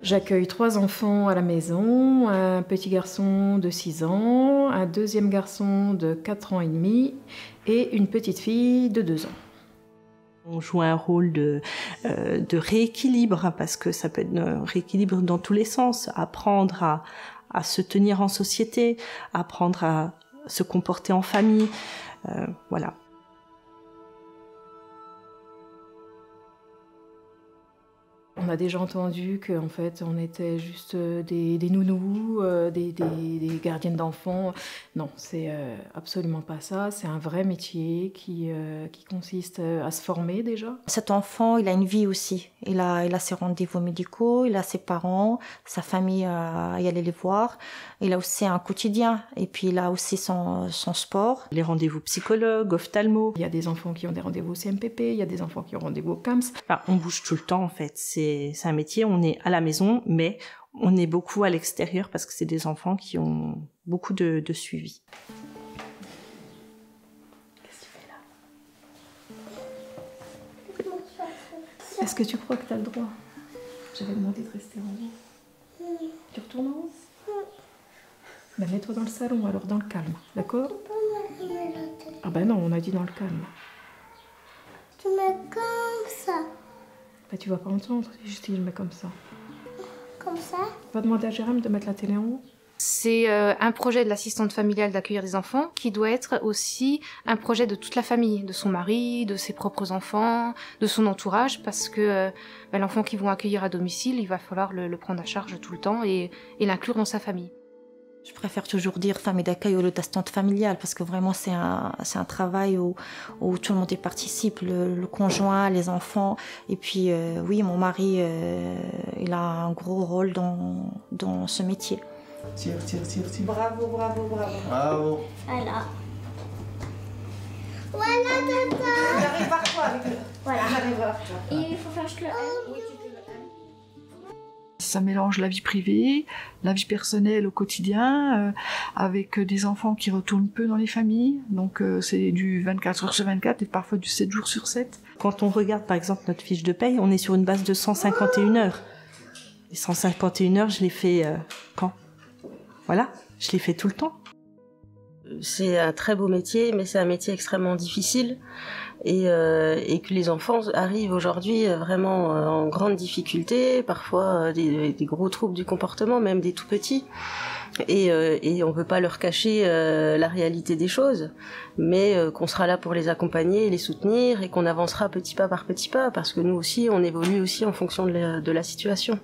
J'accueille 3 enfants à la maison, un petit garçon de 6 ans, un deuxième garçon de 4 ans et demi et une petite fille de 2 ans. On joue un rôle de rééquilibre, parce que ça peut être un rééquilibre dans tous les sens. Apprendre à se tenir en société, apprendre à se comporter en famille, voilà. On a déjà entendu qu'en fait on était juste des nounous, des gardiennes d'enfants. Non, c'est absolument pas ça. C'est un vrai métier qui consiste à se former déjà. Cet enfant, il a une vie aussi. Il a ses rendez-vous médicaux, il a ses parents, sa famille à y aller les voir. Il a aussi un quotidien et puis il a aussi son sport. Les rendez-vous psychologues, ophtalmo. Il y a des enfants qui ont des rendez-vous au CMPP, il y a des enfants qui ont rendez-vous au CAMS. Enfin, on bouge tout le temps en fait. C'est un métier, on est à la maison, mais on est beaucoup à l'extérieur parce que c'est des enfants qui ont beaucoup de suivi. Qu'est-ce que tu fais là? Est-ce que tu crois que tu as le droit? J'avais demandé de rester en haut. Tu retournes en haut? Ben, mets-toi dans le salon, alors dans le calme, d'accord? Ah ben non, on a dit dans le calme. Tu mets comme ça. Ben, tu vas pas entendre si je mets comme ça. Comme ça? Va demander à Jérôme de mettre la télé en haut. C'est un projet de l'assistante familiale d'accueillir des enfants qui doit être aussi un projet de toute la famille, de son mari, de ses propres enfants, de son entourage, parce que l'enfant qu'ils vont accueillir à domicile, il va falloir le prendre à charge tout le temps et l'inclure dans sa famille. Je préfère toujours dire famille d'accueil au lieu d'assistante familiale parce que vraiment c'est un travail où tout le monde y participe, le conjoint, les enfants. Et puis oui, mon mari, il a un gros rôle dans ce métier. Tire. Bravo. Bravo. Voilà. Voilà, tata. J'arrive vers toi avec le... Voilà. J'arrive vers toi. Et il faut faire le M. Oui, tu fais le M. Ça mélange la vie privée, la vie personnelle au quotidien, avec des enfants qui retournent peu dans les familles. Donc c'est du 24 heures sur 24 et parfois du 7 jours sur 7. Quand on regarde par exemple notre fiche de paye, on est sur une base de 151 heures. Les 151 heures, je les fais quand? Voilà, je les fais tout le temps. C'est un très beau métier, mais c'est un métier extrêmement difficile et que les enfants arrivent aujourd'hui vraiment en grande difficulté, parfois des gros troubles du comportement, même des tout petits. Et on peut pas leur cacher la réalité des choses, mais qu'on sera là pour les accompagner, les soutenir et qu'on avancera petit pas par petit pas, parce que nous aussi, on évolue aussi en fonction de la situation.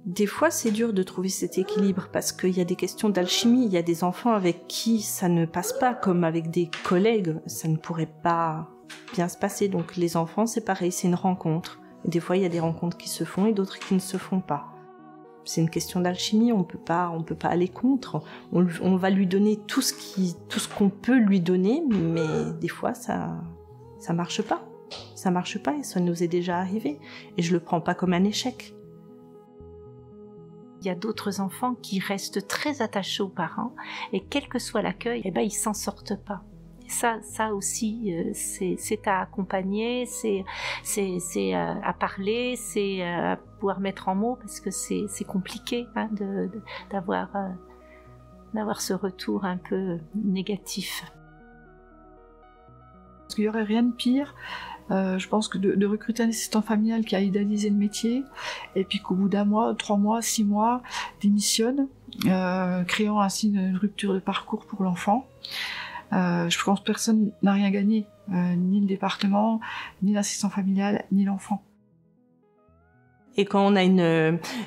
Des fois, c'est dur de trouver cet équilibre parce qu'il y a des questions d'alchimie. Il y a des enfants avec qui ça ne passe pas, comme avec des collègues, ça ne pourrait pas bien se passer. Donc les enfants, c'est pareil, c'est une rencontre. Et des fois, il y a des rencontres qui se font et d'autres qui ne se font pas. C'est une question d'alchimie, on peut pas aller contre. On va lui donner tout ce qu'on peut lui donner, mais des fois, ça marche pas. Ça marche pas et ça nous est déjà arrivé. Et je le prends pas comme un échec. Il y a d'autres enfants qui restent très attachés aux parents et quel que soit l'accueil, ils s'en sortent pas. Et ça aussi, c'est à accompagner, c'est à parler, c'est à pouvoir mettre en mots parce que c'est compliqué d'avoir ce retour un peu négatif. Parce qu'il n'y aurait rien de pire, je pense, que de recruter un assistant familial qui a idéalisé le métier, et puis qu'au bout d'un mois, 3 mois, 6 mois, démissionne, créant ainsi une rupture de parcours pour l'enfant. Je pense que personne n'a rien gagné, ni le département, ni l'assistant familial, ni l'enfant. Et quand on a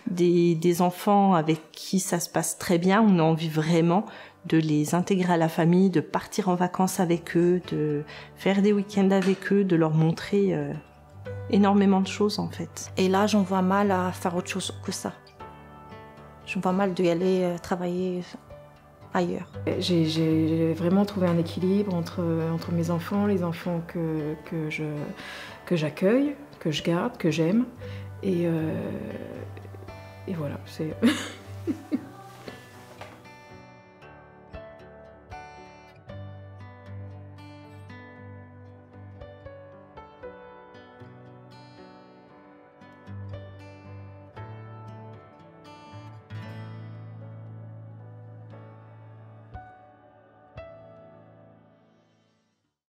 des enfants avec qui ça se passe très bien, on a envie vraiment de les intégrer à la famille, de partir en vacances avec eux, de faire des week-ends avec eux, de leur montrer énormément de choses en fait. Et là, j'en vois mal à faire autre chose que ça. J'en vois mal d'y aller travailler ailleurs. J'ai vraiment trouvé un équilibre entre mes enfants, les enfants que j'accueille, que je garde, que j'aime. Et voilà, c'est...